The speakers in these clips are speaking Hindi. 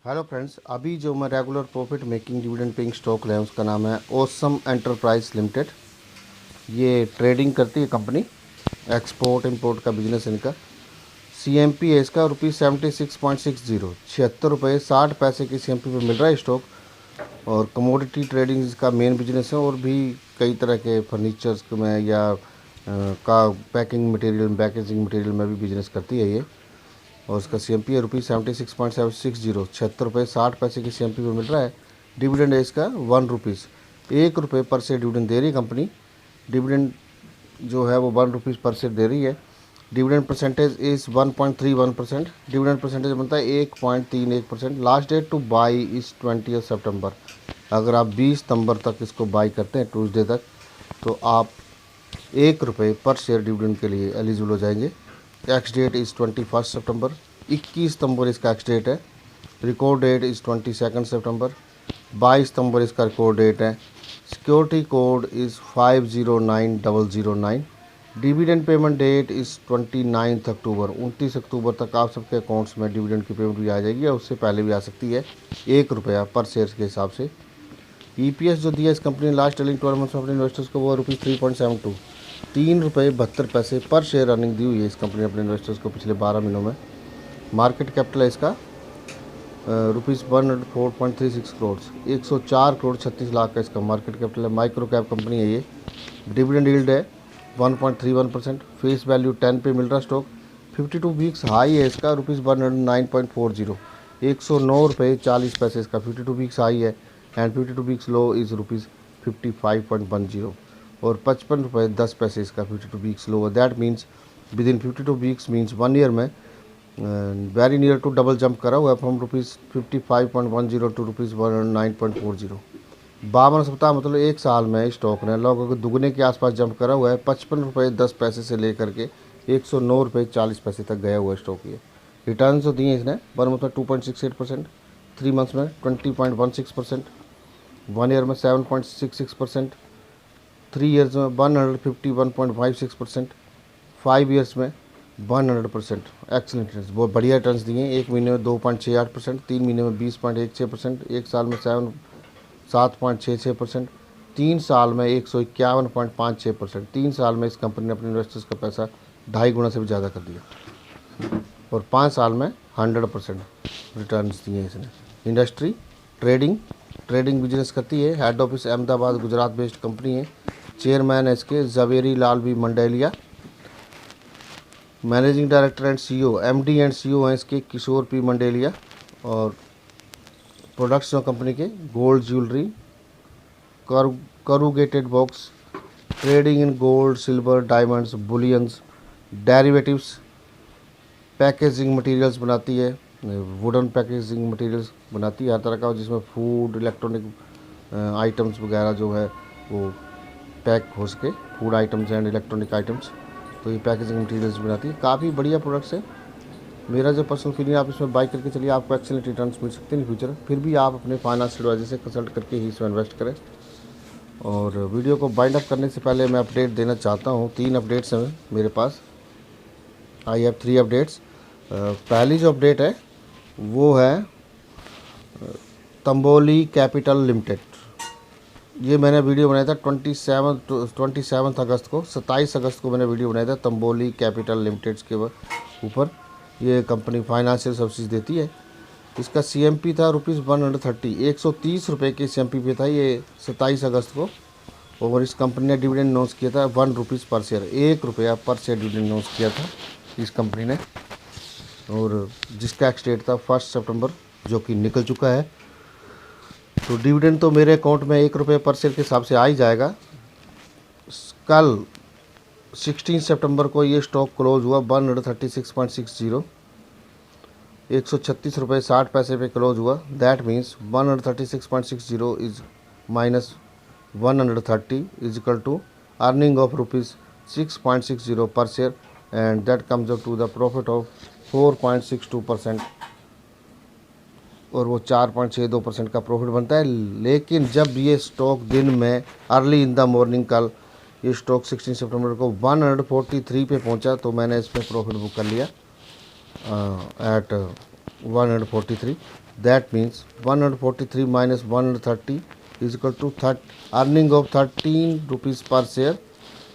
हेलो फ्रेंड्स, अभी जो मैं regular profit making dividend paying stock लें उसका नाम है ओसम एंटरप्राइज लिमिटेड। ये ट्रेडिंग करती है कंपनी, एक्सपोर्ट इंपोर्ट का बिजनेस इनका। CMP है इसका ₹76.60, 76 रुपये 60 पैसे की CMP पे मिल रहा है स्टॉक। और कमोडिटी ट्रेडिंग इसका मेन बिजनेस है, और भी कई तरह के फर्नीचर्स में या का पैकिंग मटेरियल पैकेजिंग मटेरियल में भी बिजनेस करती है ये। और उसका CMP है ₹76.60, 76 रुपये 60 पैसे की CMP पे मिल रहा है। डिविडेंड है इसका ₹1, ₹1 पर शेयर डिविडेंड दे रही है कंपनी। डिविडेंड जो है वो ₹1 पर शेयर दे रही है। Dividend percentage is 1.31%। Dividend percentage बनता है 1.31%। Last date to buy is 20 सितंबर। अगर आप 20 सितंबर तक इसको बाई करते हैं, ट्यूसडे तक, तो आप ₹1 पर शेयर डिविडेंड के लिए एलिजिबल हो जाएंगे। एक्स डेट इज़ 21 सितंबर। 21 सितंबर इसका एक्स डेट है। रिकॉर्ड डेट इज़ 22 सितंबर। 22 सितंबर इसका रिकॉर्ड डेट है। Security code is 509009। Dividend payment that is 29 अक्टूबर। 29 अक्टूबर तक आप सबके अकाउंट्स में डिविडेंड की पेमेंट भी आ जाएगी, या उससे पहले भी आ सकती है, ₹1 पर शेयर के हिसाब से। EPS जो दिया इस कंपनी ने लास्ट टेलिंग 12 मंथ्स अपने इन्वेस्टर्स को, वो ₹3.72, ₹3 पर शेयर अर्निंग दी हुई है इस कंपनी ने अपने इन्वेस्टर्स को पिछले 12 महीनों में। मार्केट कैपिटल है इसका ₹104.36 करोड़, 104 करोड़ 36 लाख का इसका मार्केट कैपिटल है। माइक्रो कैप कंपनी है ये। डिविडेंड यील्ड है 1.31%। फेस वैल्यू 10 पे मिल रहा स्टॉक। 52 वीक्स हाई है इसका ₹109.40, ₹109.40 इसका 52 वीक्स हाई है। And 52 weeks low is ₹55.10। और ₹55.10 इसका 52 weeks low. That means within 52 weeks means 1 year में very near to double jump करा हुआ है, फ्रॉम ₹55.10 टू ₹109.40। 52 सप्ताह मतलब एक साल में स्टॉक ने लगभग दुगने के आसपास जंप करा हुआ है। ₹55.10 से लेकर के ₹109.40 तक गया हुआ है स्टॉक ये। रिटर्न जो दिए इसने 1 मंथ में 2.68%, 3 मंथ्स में 20.16%, 1 ईयर में 7.66%, 3 ईयर्स में 151.56%, 5 ईयर्स में 100%। एक्सलेंट रिटर्न, बहुत बढ़िया रिटर्न्स दिए हैं। 1 महीने में 2.68%, 3 महीने में 20.16%, 1 साल में 7.66%, 3 साल में 151.56%। 3 साल में इस कंपनी ने अपने इन्वेस्टर्स का पैसा 2.5 गुना से भी ज़्यादा कर दिया। और 5 साल में 100% रिटर्न्स दिए इसने। इंडस्ट्री ट्रेडिंग बिजनेस करती है। Head office Ahmedabad Gujarat based company है। चेयरमैन है इसके Javeri Lal B Mandelia. Managing director and CEO, MD and CEO हैं इसके किशोर P मंडेलिया। और प्रोडक्ट्स जो कंपनी के gold jewellery, corrugated box, trading in gold silver diamonds bullions, derivatives, packaging materials बनाती है। वुडन पैकेजिंग मटेरियल्स बनाती है हर तरह का, जिसमें फूड इलेक्ट्रॉनिक आइटम्स वगैरह जो है वो पैक हो सके, food items and electronic items. तो ये पैकेजिंग मटेरियल्स बनाती है। काफ़ी बढ़िया प्रोडक्ट्स है। मेरा जो पर्सनल फीलिंग, आप इसमें बाई करके चलिए, आपको एक्सेलेंट रिटर्न्स मिल सकते हैं इन फ्यूचर। फिर भी आप अपने फाइनेंस एडवाइजर से कंसल्ट करके ही इसमें इन्वेस्ट करें। और वीडियो को बाइंड अप करने से पहले मैं अपडेट देना चाहता हूँ। 3 अपडेट्स हैं मेरे पास। I have 3 updates. पहली जो अपडेट है वो है तंबोली कैपिटल लिमिटेड। ये मैंने वीडियो बनाया था 27 अगस्त को, 27 अगस्त को मैंने वीडियो बनाया था तंबोली कैपिटल लिमिटेड के ऊपर। ये कंपनी फाइनेंशियल सर्विसेज देती है। इसका CMP था ₹130, 130 रुपये की CMP पे था ये 27 अगस्त को। और इस कंपनी ने डिविडेंड अनाउंस किया था ₹1 पर शेयर, ₹1 पर शेयर डिविडेंड अनाउंस किया था इस कंपनी ने। और जिसका एक्स डेट था 1 सितंबर, जो कि निकल चुका है। तो डिविडेंड तो मेरे अकाउंट में ₹1 पर शेयर के हिसाब से आ ही जाएगा। कल 16 सितंबर को ये स्टॉक क्लोज हुआ 136.60, ₹136.60 पे क्लोज हुआ। That means 136.60 is minus 130 is equal to earning of ₹6.60 per share, and that comes up to the profit of 4.62%। और वो 4.62% का प्रॉफिट बनता है। लेकिन जब ये स्टॉक दिन में अर्ली इन द मॉर्निंग कल ये स्टॉक 16 सितंबर को 143 पे पहुंचा, तो मैंने इस पर प्रॉफिट बुक कर लिया eight 143. That means 143 minus 130 is equal to earning of 13 rupees per share,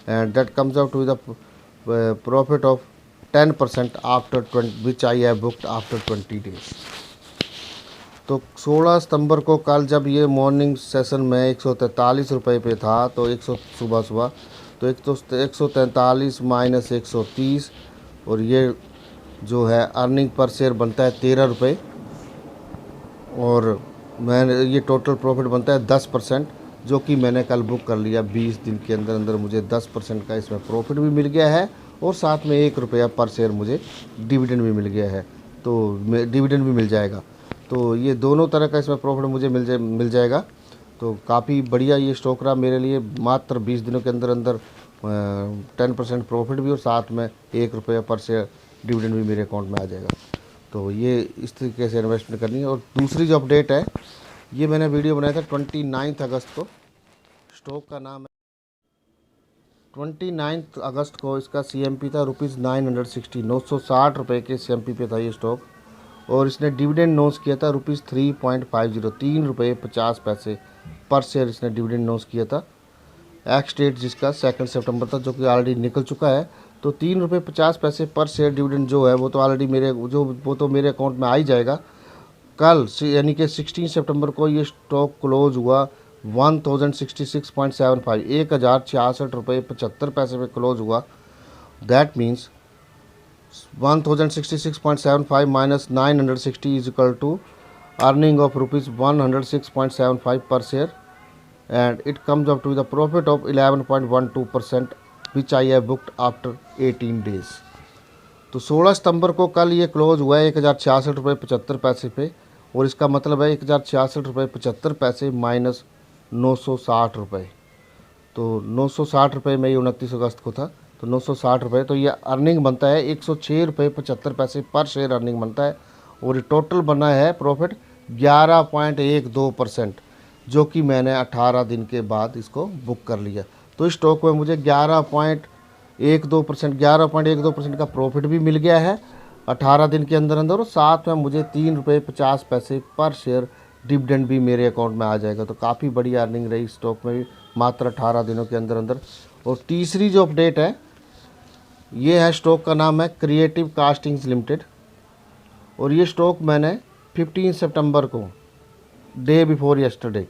and that comes out to the profit of 10% after 20, which I have booked after 20 days. तो 16 सितंबर को कल जब ये मॉर्निंग सेशन में 143 रुपये पे था, तो 100 सुबह तो 143 माइनस 130, और ये जो है अर्निंग पर शेयर बनता है 13 रुपये, और मैंने ये टोटल प्रॉफिट बनता है 10%, जो कि मैंने कल बुक कर लिया। 20 दिन के अंदर अंदर मुझे 10% का इसमें प्रॉफिट भी मिल गया है, और साथ में 1 रुपया पर शेयर मुझे डिविडेंड भी मिल गया है, तो डिविडेंड भी मिल जाएगा। तो ये दोनों तरह का इसमें प्रॉफिट मुझे मिल जाएगा। तो काफ़ी बढ़िया ये स्टॉक रहा मेरे लिए। मात्र 20 दिनों के अंदर अंदर 10% प्रॉफिट भी, और साथ में 1 रुपया पर शेयर डिविडेंड भी मेरे अकाउंट में आ जाएगा। तो ये इस तरीके से इन्वेस्टमेंट करनी है। और दूसरी जो अपडेट है, ये मैंने वीडियो बनाया था 29 अगस्त को। स्टॉक का नाम है 29 अगस्त को इसका CMP था ₹960, 960 रुपये के CMP पे था ये स्टॉक, और इसने डिविडेंड अनाउंस किया था ₹3.50, 3 रुपये 50 पैसे पर शेयर इसने डिविडेंड अनाउंस किया था। एक्स डेट जिसका 2 सितंबर था, जो कि ऑलरेडी निकल चुका है। तो 3 रुपये 50 पैसे पर शेयर डिविडेंड जो है वो तो ऑलरेडी मेरे अकाउंट में आ ही जाएगा। कल यानी कि 16 सितंबर को ये स्टॉक क्लोज हुआ 1066.75, 1066 रुपये 75 पैसे पे क्लोज हुआ। That means 1066.75 minus 960 is equal to earning of ₹106.75 per share, and it comes up to the profit of 11.12%, which I have booked after 18 days. तो 16 सितंबर को कल ये क्लोज हुआ है 1066 रुपये 75 पैसे पे, और इसका मतलब है 1066 रुपये 75 पैसे माइनस 960 रुपये। तो 960 रुपये में ये 29 अगस्त को था, तो 960 रुपये, तो ये अर्निंग बनता है 106 रुपये 75 पैसे पर शेयर अर्निंग बनता है, और ये टोटल बना है प्रॉफिट 11.12%, जो कि मैंने 18 दिन के बाद इसको बुक कर लिया। तो इस स्टॉक में मुझे 11.12% का प्रॉफिट भी मिल गया है 18 दिन के अंदर अंदर, और साथ में मुझे 3 रुपये 50 पैसे पर शेयर डिविडेंड भी मेरे अकाउंट में आ जाएगा। तो काफ़ी बड़ी अर्निंग रही स्टॉक में भी मात्र 18 दिनों के अंदर अंदर। और तीसरी जो अपडेट है, ये है स्टॉक का नाम है क्रिएटिव कास्टिंग्स लिमिटेड, और ये स्टॉक मैंने 15 सितंबर को डे बिफोर यस्टरडे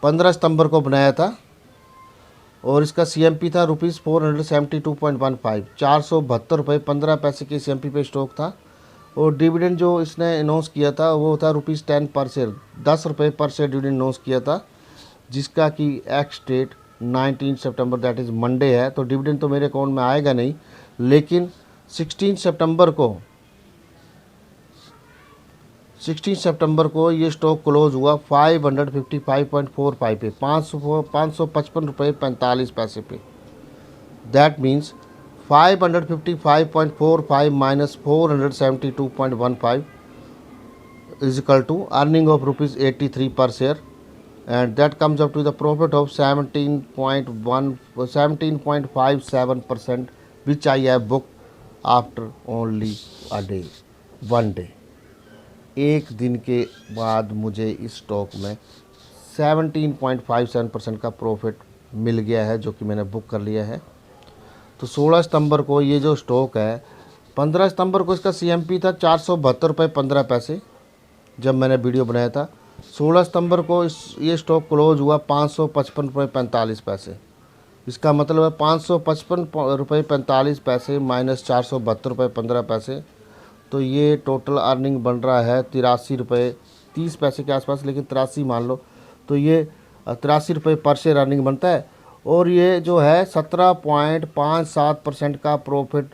15 सितंबर को बनाया था, और इसका CMP था ₹472.15, 472 रुपये 15 पैसे के CMP पे स्टॉक था। और डिविडेंड जो इसने अनाउंस किया था वो था ₹10 पर शेयर, 10 रुपये पर शेयर डिविडेंड अनाउंस किया था, जिसका कि एक्स डेट 19 सितंबर दैट इज़ मंडे है। तो डिविडेंड तो मेरे अकाउंट में आएगा नहीं, लेकिन 16 सितंबर को ये स्टॉक क्लोज हुआ 555.45 पे, 555 रुपये 45 पैसे पे। That means 555.45 minus 472.15 is equal to earning of ₹83 per share, and that comes up to the profit of 17.57%, which I have booked after only a day, 1 day। एक दिन के बाद मुझे इस स्टॉक में 17.57% का प्रॉफिट मिल गया है, जो कि मैंने बुक कर लिया है। तो 16 सितंबर को ये जो स्टॉक है, 15 सितंबर को इसका CMP था 472 रुपये 15 पैसे जब मैंने वीडियो बनाया था। 16 सितंबर को ये स्टॉक क्लोज हुआ 555 रुपये 45 पैसे। इसका मतलब है 555 रुपये 45 पैसे माइनस 472 रुपये 15 पैसे, तो ये टोटल अर्निंग बन रहा है 83 रुपये 30 पैसे के आसपास, लेकिन 83 मान लो। तो ये 83 रुपये पर शेयर अर्निंग बनता है, और ये जो है 17.57% का प्रॉफिट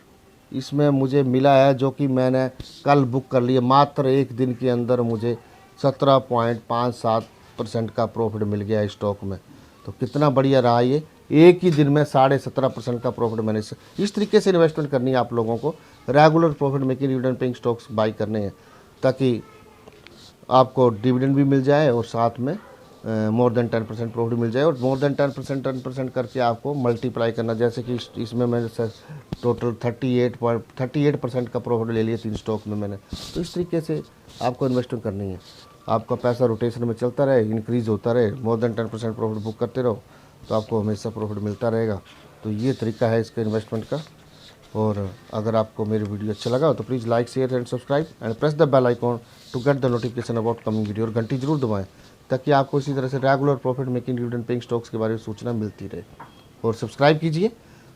इसमें मुझे मिला है, जो कि मैंने कल बुक कर लिया। मात्र एक दिन के अंदर मुझे 17.57% का प्रॉफिट मिल गया है स्टॉक में। तो कितना बढ़िया रहा ये, एक ही दिन में 17.5% का प्रॉफिट मैंने इस तरीके से इन्वेस्टमेंट करनी है। आप लोगों को regular profit making dividend paying stocks by करने हैं, ताकि आपको डिविडेंड भी मिल जाए और साथ में मोर देन 10% प्रॉफिट मिल जाए। और मोर देन 10% करके आपको मल्टीप्लाई करना, जैसे कि इसमें मैंने सर टोटल 38% का प्रॉफिट ले लिया 3 स्टॉक में मैंने। तो इस तरीके से आपको इन्वेस्टिंग करनी है। आपका पैसा रोटेशन में चलता रहे, इंक्रीज़ होता रहे, मोर देन 10% प्रॉफिट बुक करते रहो तो आपको हमेशा प्रॉफिट मिलता रहेगा। तो ये तरीका है इसके इन्वेस्टमेंट का। और अगर आपको मेरी वीडियो अच्छा लगा तो please like, share and subscribe and press the bell icon to get the notification about coming video. और घंटी जरूर दबाएं ताकि आपको इसी तरह से regular profit making dividend paying stocks के बारे में सूचना मिलती रहे। और सब्सक्राइब कीजिए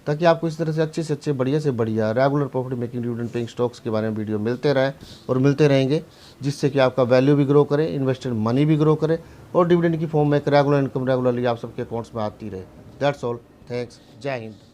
ताकि आपको इस तरह से अच्छे बढ़िया से बढ़िया regular profit making dividend paying stocks के बारे में वीडियो मिलते रहे और मिलते रहेंगे, जिससे कि आपका वैल्यू भी ग्रो करे, इन्वेस्टेड मनी भी ग्रो करे और डिविडेंड की फॉर्म में एक रेगुलर इनकम रेगुलरली आप सबके अकाउंट्स में आती रहे। दैट्स ऑल, थैंक्स, जय हिंद।